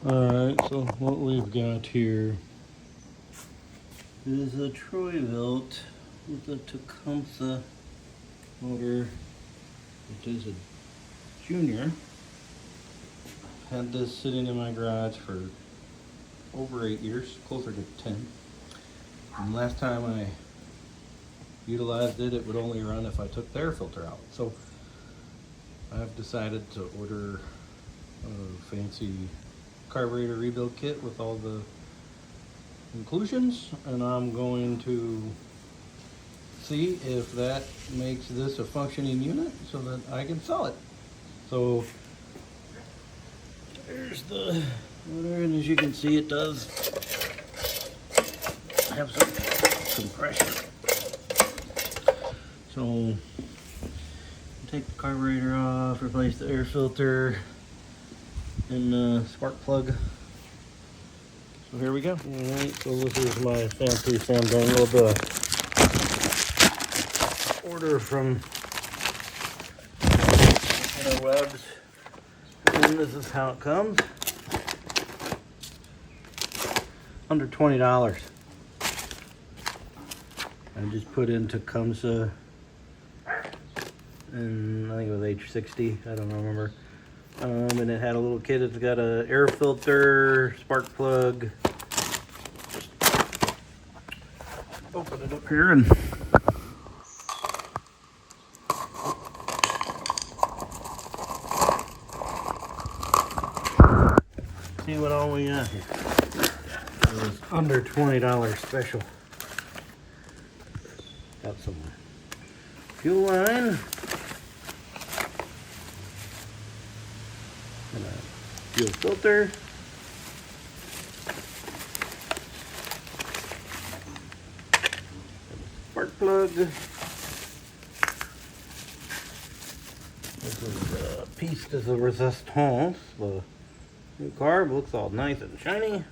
Alright, so what we've got here is a Troy Bilt with a Tecumseh motor. It is a Junior. Had this sitting in my garage for over 8 years, closer to 10. And last time I utilized it, it would only run if I took the air filter out. So I've decided to order a fancy carburetor rebuild kit with all the inclusions, and I'm going to see if that makes this a functioning unit so that I can sell it. So there's the motor, and as you can see, it does have some compression. So take the carburetor off, replace the air filter and the spark plug. So here we go. Alright, so this is my fancy fandangled order from interwebs, and this is how it comes. Under $20. I just put in Tecumseh, and I think it was H60, I don't remember. And it had a little kit. It's got an air filter, spark plug. Open it up here and see what all we got here. It was under $20 special. Got some fuel line. And a fuel filter. Spark plug. This is a piece de resistance. The new carb looks all nice and shiny.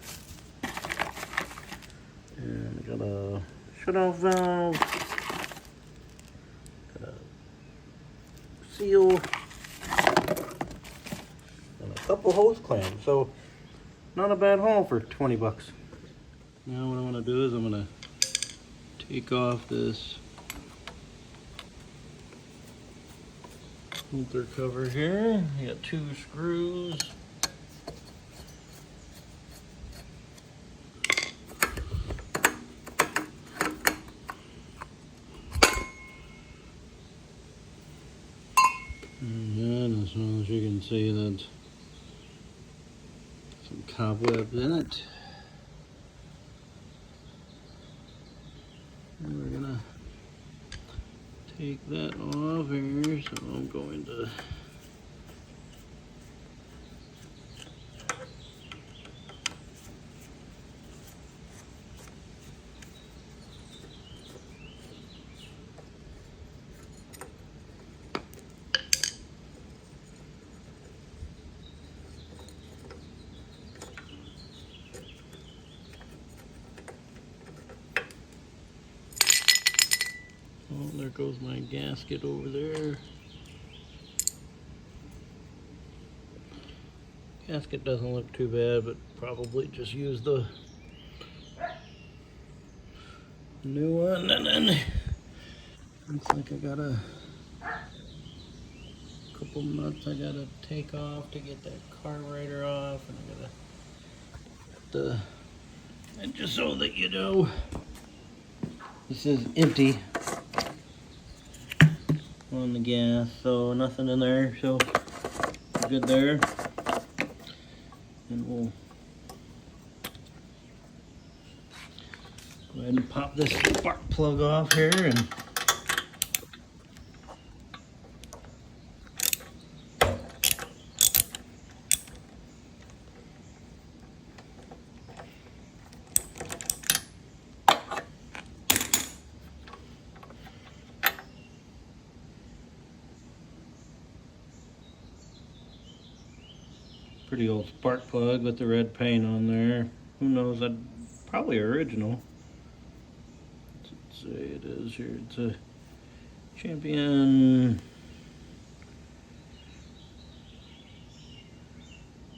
And got a shut-off valve. Got a seal. And a couple hose clamps. So not a bad haul for 20 bucks. Now what I'm going to do is I'm going to take off this filter cover here. You got 2 screws. And as well as you can see, that some cobwebs in it. And we're gonna take that off here, so I'm going to oh, there goes my gasket over there. Gasket doesn't look too bad, but probably just use the new one. And then looks like I got a couple nuts I gotta take off to get that carburetor off, and I gotta and just so that you know, this is empty on the gas, so nothing in there, so we're good there. And we'll go ahead and pop this spark plug off here, and pretty old spark plug with the red paint on there. Who knows? I'd probably original. Let's say it is here. It's a Champion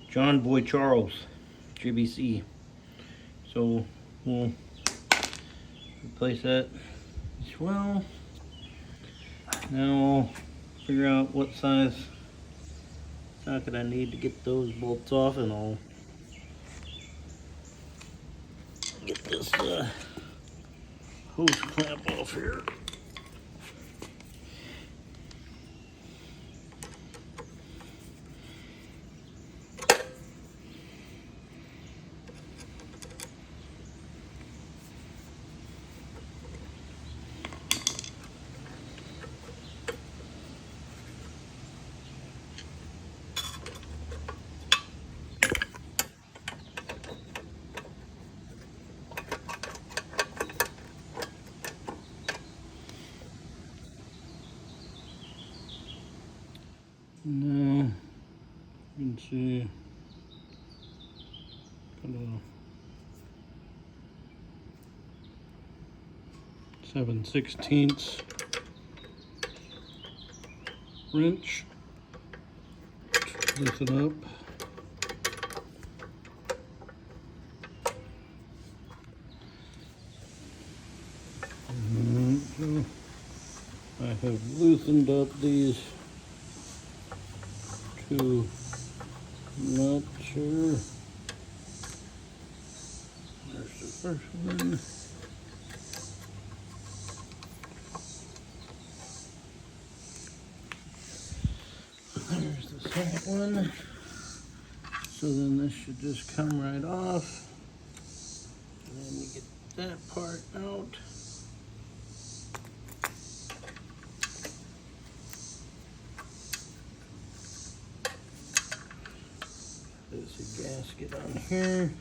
John Boy Charles. GBC. So we'll replace that as well. Now we'll figure out what size socket I need to get those bolts off, and I'll get this hose clamp off here. Now you can see kind of 7/16 wrench. Loosen up. So I have loosened up these two nuts here. There's the first one. There's the second one. So then this should just come right off. And then we get that part out. There's a gasket on here.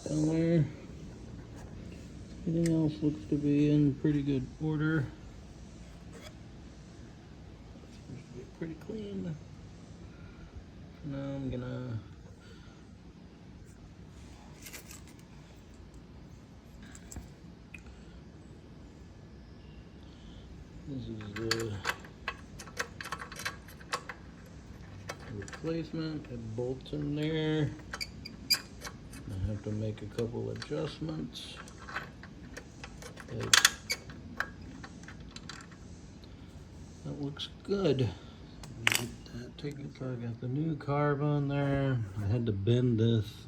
Down there. Everything else looks to be in pretty good order. It's supposed to be pretty clean. Now I'm gonna this is the replacement. It bolts in there. I have to make a couple adjustments. That looks good. Get that taken care of. I got the new carb on there. I had to bend this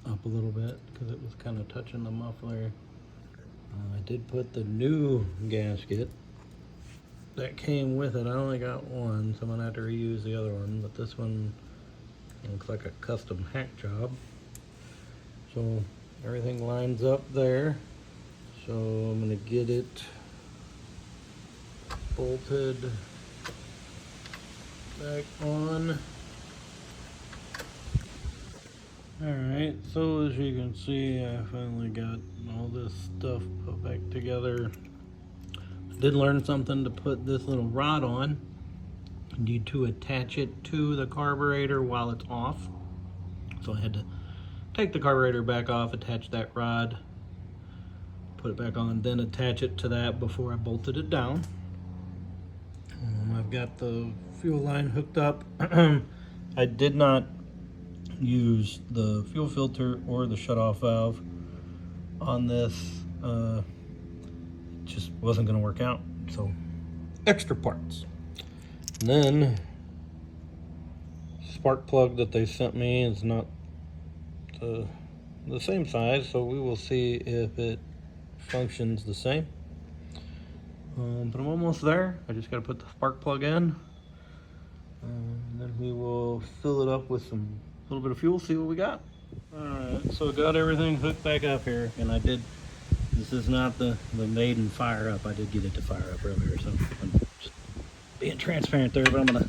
up a little bit because it was kind of touching the muffler. I did put the new gasket that came with it. I only got one, so I'm gonna have to reuse the other one, but this one looks like a custom hack job. So everything lines up there. So I'm gonna get it bolted back on. Alright, so as you can see, I finally got all this stuff put back together. I did learn something to put this little rod on. You need to attach it to the carburetor while it's off. So I had to take the carburetor back off, attach that rod, put it back on, then attach it to that before I bolted it down. I've got the fuel line hooked up. I did not use the fuel filter or the shutoff valve on this. It just wasn't going to work out, so extra parts. And then spark plug that they sent me is not the same size, so we will see if it functions the same. But I'm almost there. I just got to put the spark plug in, and then we will fill it up with some little bit of fuel, see what we got. Alright, so got everything hooked back up here, and I did, this is not the maiden fire up. I did get it to fire up earlier, so I'm just being transparent there, but I'm gonna